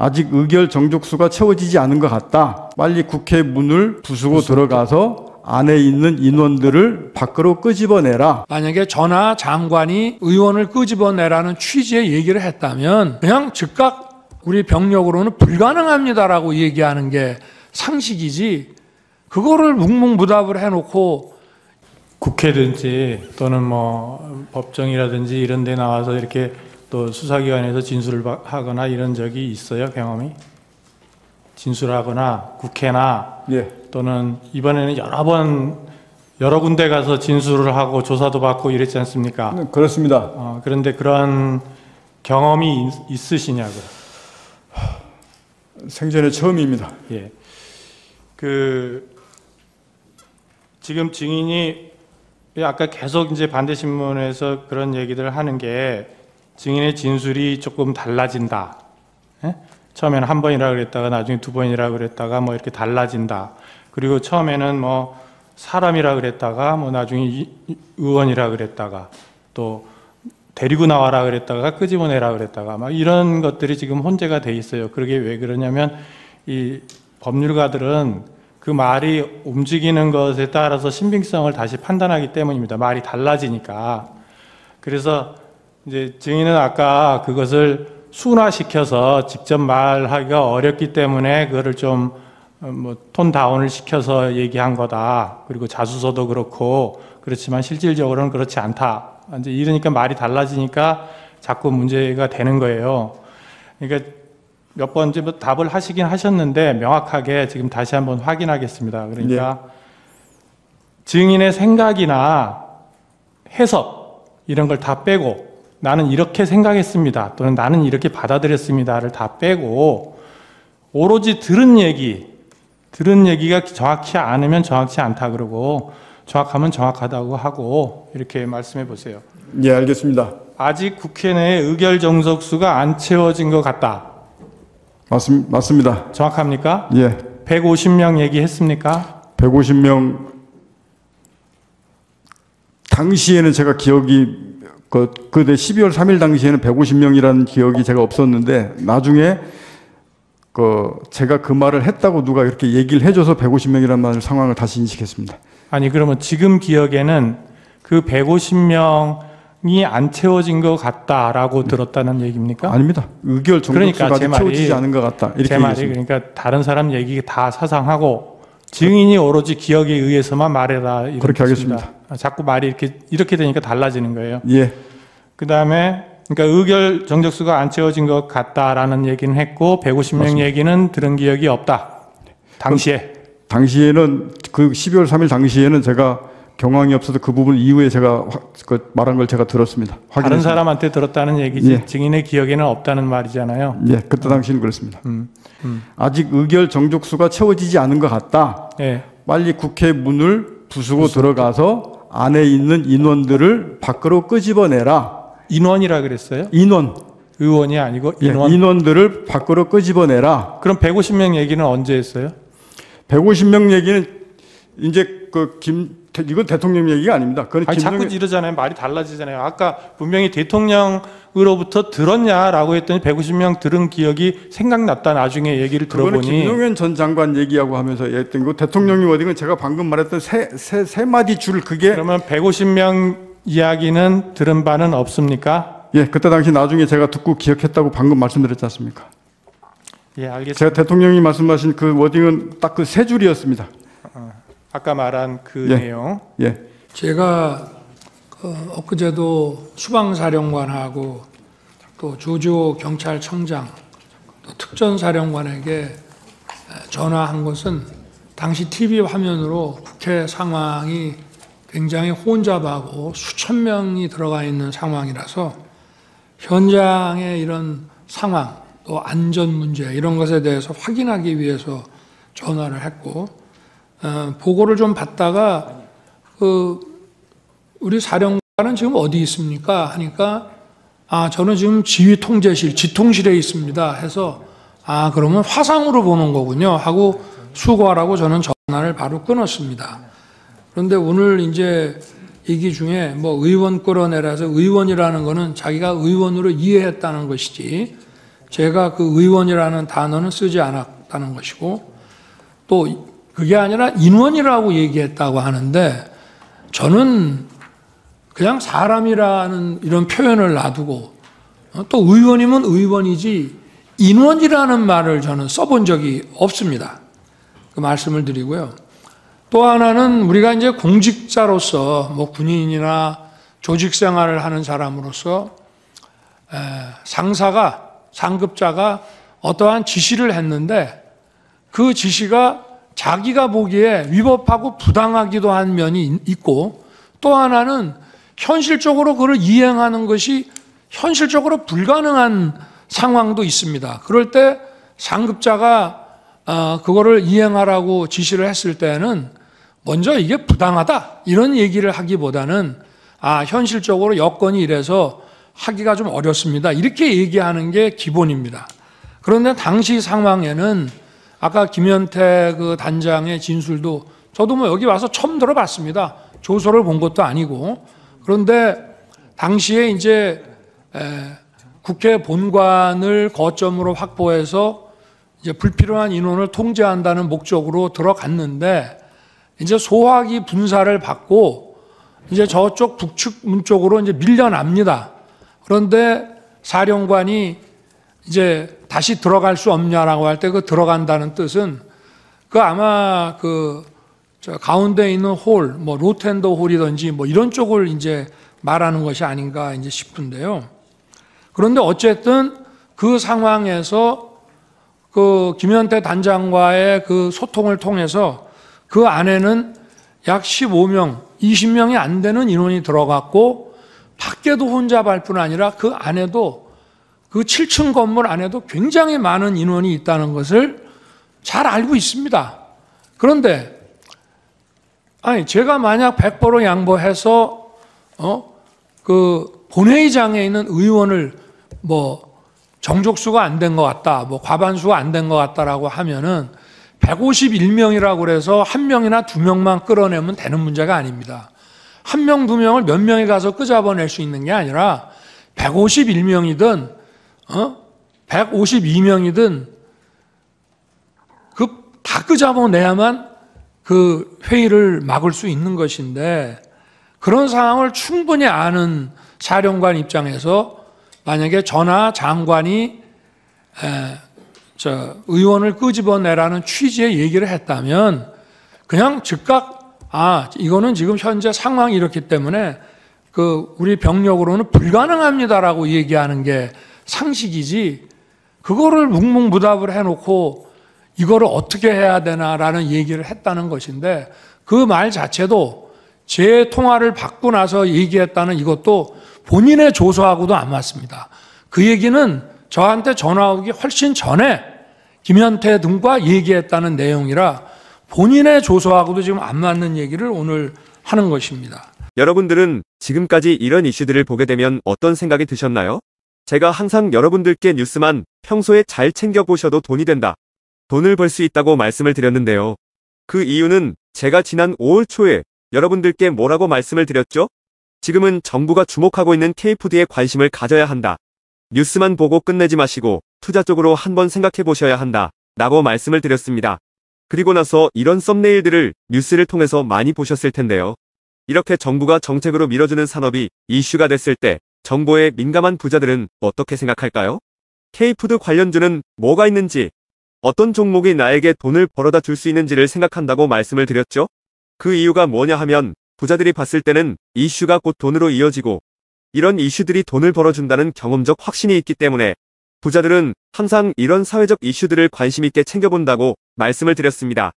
아직 의결 정족수가 채워지지 않은 것 같다. 빨리 국회 문을 부수고 들어가서 안에 있는 인원들을 밖으로 끄집어내라. 만약에 전하 장관이 의원을 끄집어내라는 취지의 얘기를 했다면 그냥 즉각 우리 병력으로는 불가능합니다라고 얘기하는 게 상식이지, 그거를 묵묵부답을 해놓고 국회든지 또는 뭐 법정이라든지 이런 데 나와서 이렇게 또 수사기관에서 진술을 하거나 이런 적이 있어요, 경험이? 진술하거나 국회나 예. 또는 이번에는 여러 군데 가서 진술을 하고 조사도 받고 이랬지 않습니까? 네, 그렇습니다. 그런데 그런 경험이 있으시냐고요? 생전에 처음입니다. 예. 지금 증인이 아까 계속 이제 반대신문에서 그런 얘기들을 하는 게 증인의 진술이 조금 달라진다. 예? 처음에는 한 번이라 그랬다가 나중에 두 번이라 그랬다가 뭐 이렇게 달라진다. 그리고 처음에는 뭐 사람이라 그랬다가 뭐 나중에 의원이라 그랬다가 또 데리고 나와라 그랬다가 끄집어내라 그랬다가 막 이런 것들이 지금 혼재가 돼 있어요. 그게 왜 그러냐면 이 법률가들은 그 말이 움직이는 것에 따라서 신빙성을 다시 판단하기 때문입니다. 말이 달라지니까. 그래서 이제 증인은 아까 그것을 순화시켜서 직접 말하기가 어렵기 때문에 그거를 좀 톤 다운을 시켜서 얘기한 거다. 그리고 자수서도 그렇고 그렇지만 실질적으로는 그렇지 않다. 이제 이러니까 말이 달라지니까 자꾸 문제가 되는 거예요. 그러니까 몇 번 이제 답을 하시긴 하셨는데 명확하게 지금 다시 한번 확인하겠습니다. 그러니까 증인의 생각이나 해석 이런 걸 다 빼고 나는 이렇게 생각했습니다. 또는 나는 이렇게 받아들였습니다를 다 빼고 오로지 들은 얘기가 정확치 않으면 정확치 않다 그러고 정확하면 정확하다고 하고 이렇게 말씀해 보세요. 예, 알겠습니다. 아직 국회 내에 의결 정석수가 안 채워진 것 같다. 맞습니다. 정확합니까? 예. 150명 얘기했습니까? 150명 당시에는 제가 기억이 그때 12월 3일 당시에는 150명이라는 기억이 제가 없었는데 나중에 제가 그 말을 했다고 누가 이렇게 얘기를 해줘서 150명이라는 상황을 다시 인식했습니다. 아니 그러면 지금 기억에는 그 150명이 안 채워진 것 같다라고 들었다는 얘기입니까? 아닙니다. 의결 정석수가 아직 채워지지 않은 것 같다. 이렇게 제 말이 그러니까 다른 사람 얘기 다 사상하고 증인이 오로지 기억에 의해서만 말해라. 그렇게 하겠습니다. 자꾸 말이 이렇게 되니까 달라지는 거예요. 예. 그 다음에 그러니까 의결 정적수가 안 채워진 것 같다라는 얘기는 했고 150명 맞습니다. 얘기는 들은 기억이 없다. 당시에는 그 12월 3일 당시에는 제가 경황이 없어서 그 부분 이후에 제가 말한 걸 제가 들었습니다. 다른 확인했습니다. 사람한테 들었다는 얘기지 예. 증인의 기억에는 없다는 말이잖아요. 예, 그때 당시는 그렇습니다. 아직 의결 정족수가 채워지지 않은 것 같다. 예. 빨리 국회 문을 부수고 들어가서 안에 있는 인원들을 밖으로 끄집어내라. 인원이라 그랬어요? 인원. 의원이 아니고 인원. 예, 인원들을 밖으로 끄집어내라. 그럼 150명 얘기는 언제 했어요? 150명 얘기는 이제 이건 대통령 얘기가 아닙니다. 그건 아니, 자꾸 이러잖아요. 말이 달라지잖아요. 아까 분명히 대통령으로부터 들었냐라고 했더니 150명 들은 기억이 생각났다. 나중에 얘기를 들어보니. 그거는 김용현 전 장관 얘기하고 하면서 했던 거. 대통령이 어디건 제가 방금 말했던 세 마디 줄 그게. 그러면 150명 이야기는 들은 바는 없습니까? 예, 그때 당시 나중에 제가 듣고 기억했다고 방금 말씀드렸지 않습니까? 예, 알겠습니다. 제가 대통령이 말씀하신 그 워딩은 딱 그 세 줄이었습니다. 아까 말한 그 예. 내용. 예. 제가 엊그제도 수방사령관하고 또 조지호 경찰청장 또 특전사령관에게 전화한 것은 당시 TV 화면으로 국회 상황이 굉장히 혼잡하고 수천 명이 들어가 있는 상황이라서 현장의 이런 상황 또 안전 문제 이런 것에 대해서 확인하기 위해서 전화를 했고 보고를 좀 받다가 우리 사령관은 지금 어디 있습니까? 하니까 저는 지금 지휘통제실 지통실에 있습니다 해서 그러면 화상으로 보는 거군요 하고 수고하라고 저는 전화를 바로 끊었습니다. 그런데 오늘 이제 얘기 중에 뭐 의원 끌어내라서 의원이라는 거는 자기가 의원으로 이해했다는 것이지 제가 그 의원이라는 단어는 쓰지 않았다는 것이고, 또 그게 아니라 인원이라고 얘기했다고 하는데, 저는 그냥 사람이라는 이런 표현을 놔두고, 또 의원이면 의원이지 인원이라는 말을 저는 써본 적이 없습니다. 그 말씀을 드리고요. 또 하나는 우리가 이제 공직자로서 뭐 군인이나 조직 생활을 하는 사람으로서 상급자가 어떠한 지시를 했는데 그 지시가 자기가 보기에 위법하고 부당하기도 한 면이 있고, 또 하나는 현실적으로 그걸 이행하는 것이 현실적으로 불가능한 상황도 있습니다. 그럴 때 상급자가 그거를 이행하라고 지시를 했을 때는 먼저 이게 부당하다 이런 얘기를 하기보다는 현실적으로 여건이 이래서 하기가 좀 어렵습니다. 이렇게 얘기하는 게 기본입니다. 그런데 당시 상황에는 아까 김현태 그 단장의 진술도 저도 뭐 여기 와서 처음 들어봤습니다. 조서를 본 것도 아니고. 그런데 당시에 이제 국회 본관을 거점으로 확보해서 이제 불필요한 인원을 통제한다는 목적으로 들어갔는데 이제 소화기 분사를 받고 이제 저쪽 북측문 쪽으로 이제 밀려납니다. 그런데 사령관이 이제 다시 들어갈 수 없냐라고 할 때 그 들어간다는 뜻은 그 아마 저 가운데 있는 홀, 뭐 로텐더 홀이든지 뭐 이런 쪽을 이제 말하는 것이 아닌가 이제 싶은데요. 그런데 어쨌든 그 상황에서 그 김현태 단장과의 그 소통을 통해서 그 안에는 약 15명, 20명이 안 되는 인원이 들어갔고 밖에도 혼잡할 뿐 아니라 그 안에도 그 7층 건물 안에도 굉장히 많은 인원이 있다는 것을 잘 알고 있습니다. 그런데 제가 만약 100% 양보해서 그 본회의장에 있는 의원을 뭐 정족수가 안 된 것 같다, 뭐 과반수가 안 된 것 같다라고 하면은 151명이라고 그래서 한 명이나 두 명만 끌어내면 되는 문제가 아닙니다. 한 명, 두 명을 몇 명이 가서 끄잡아낼 수 있는 게 아니라 151명이든 152명이든 다 끄잡아내야만 그 회의를 막을 수 있는 것인데, 그런 상황을 충분히 아는 사령관 입장에서 만약에 전하 장관이 의원을 끄집어내라는 취지의 얘기를 했다면 그냥 즉각 이거는 지금 현재 상황이 이렇기 때문에 우리 병력으로는 불가능합니다라고 얘기하는 게 상식이지, 그거를 묵묵부답을 해놓고 이거를 어떻게 해야 되나라는 얘기를 했다는 것인데, 그 말 자체도 제 통화를 받고 나서 얘기했다는 이것도 본인의 조서하고도 안 맞습니다. 그 얘기는 저한테 전화 오기 훨씬 전에 김현태 등과 얘기했다는 내용이라 본인의 조서하고도 지금 안 맞는 얘기를 오늘 하는 것입니다. 여러분들은 지금까지 이런 이슈들을 보게 되면 어떤 생각이 드셨나요? 제가 항상 여러분들께 뉴스만 평소에 잘 챙겨보셔도 돈이 된다, 돈을 벌 수 있다고 말씀을 드렸는데요. 그 이유는 제가 지난 5월 초에 여러분들께 뭐라고 말씀을 드렸죠? 지금은 정부가 주목하고 있는 K푸드에 관심을 가져야 한다. 뉴스만 보고 끝내지 마시고 투자 쪽으로 한번 생각해 보셔야 한다 라고 말씀을 드렸습니다. 그리고 나서 이런 썸네일들을 뉴스를 통해서 많이 보셨을 텐데요. 이렇게 정부가 정책으로 밀어주는 산업이 이슈가 됐을 때 정보에 민감한 부자들은 어떻게 생각할까요? K푸드 관련주는 뭐가 있는지, 어떤 종목이 나에게 돈을 벌어다 줄 수 있는지를 생각한다고 말씀을 드렸죠? 그 이유가 뭐냐 하면 부자들이 봤을 때는 이슈가 곧 돈으로 이어지고 이런 이슈들이 돈을 벌어준다는 경험적 확신이 있기 때문에 부자들은 항상 이런 사회적 이슈들을 관심 있게 챙겨본다고 말씀을 드렸습니다.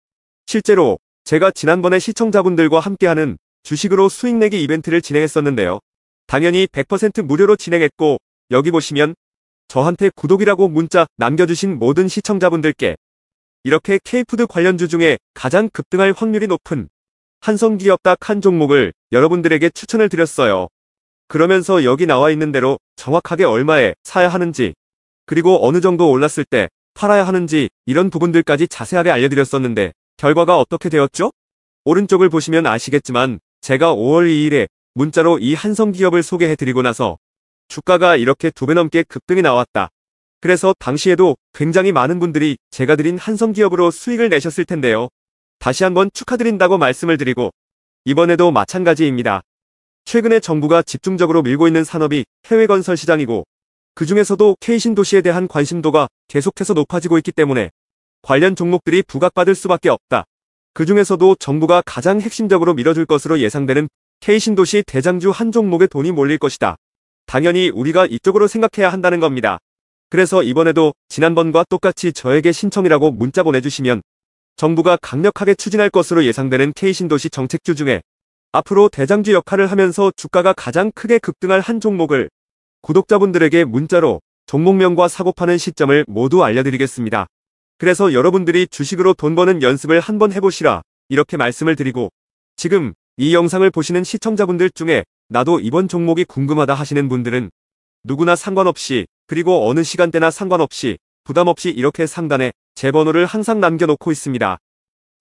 실제로 제가 지난번에 시청자분들과 함께하는 주식으로 수익 내기 이벤트를 진행했었는데요. 당연히 100% 무료로 진행했고, 여기 보시면 저한테 구독이라고 문자 남겨주신 모든 시청자분들께 이렇게 K푸드 관련주 중에 가장 급등할 확률이 높은 한성기업 딱 한 종목을 여러분들에게 추천을 드렸어요. 그러면서 여기 나와 있는 대로 정확하게 얼마에 사야 하는지, 그리고 어느 정도 올랐을 때 팔아야 하는지 이런 부분들까지 자세하게 알려드렸었는데 결과가 어떻게 되었죠? 오른쪽을 보시면 아시겠지만 제가 5월 2일에 문자로 이 한성기업을 소개해드리고 나서 주가가 이렇게 2배 넘게 급등이 나왔다. 그래서 당시에도 굉장히 많은 분들이 제가 드린 한성기업으로 수익을 내셨을 텐데요. 다시 한번 축하드린다고 말씀을 드리고 이번에도 마찬가지입니다. 최근에 정부가 집중적으로 밀고 있는 산업이 해외 건설 시장이고 그 중에서도 K신도시에 대한 관심도가 계속해서 높아지고 있기 때문에 관련 종목들이 부각받을 수밖에 없다. 그 중에서도 정부가 가장 핵심적으로 밀어줄 것으로 예상되는 K신도시 대장주 한 종목에 돈이 몰릴 것이다. 당연히 우리가 이쪽으로 생각해야 한다는 겁니다. 그래서 이번에도 지난번과 똑같이 저에게 신청이라고 문자 보내주시면 정부가 강력하게 추진할 것으로 예상되는 K신도시 정책주 중에 앞으로 대장주 역할을 하면서 주가가 가장 크게 급등할 한 종목을 구독자분들에게 문자로 종목명과 사고 파는 시점을 모두 알려드리겠습니다. 그래서 여러분들이 주식으로 돈 버는 연습을 한번 해보시라 이렇게 말씀을 드리고 지금 이 영상을 보시는 시청자분들 중에 나도 이번 종목이 궁금하다 하시는 분들은 누구나 상관없이 그리고 어느 시간대나 상관없이 부담없이 이렇게 상단에 제 번호를 항상 남겨놓고 있습니다.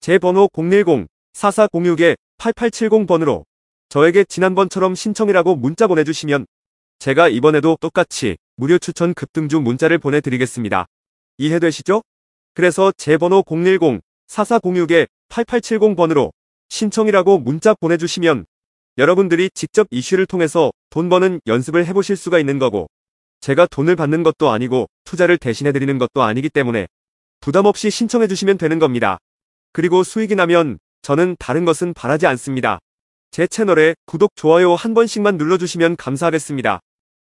제 번호 010-4406-8870번으로 저에게 지난번처럼 신청이라고 문자 보내주시면 제가 이번에도 똑같이 무료 추천 급등주 문자를 보내드리겠습니다. 이해되시죠? 그래서 제 번호 010-4406-8870번으로 신청이라고 문자 보내주시면 여러분들이 직접 이슈를 통해서 돈 버는 연습을 해보실 수가 있는 거고 제가 돈을 받는 것도 아니고 투자를 대신해드리는 것도 아니기 때문에 부담없이 신청해주시면 되는 겁니다. 그리고 수익이 나면 저는 다른 것은 바라지 않습니다. 제 채널에 구독, 좋아요 한 번씩만 눌러주시면 감사하겠습니다.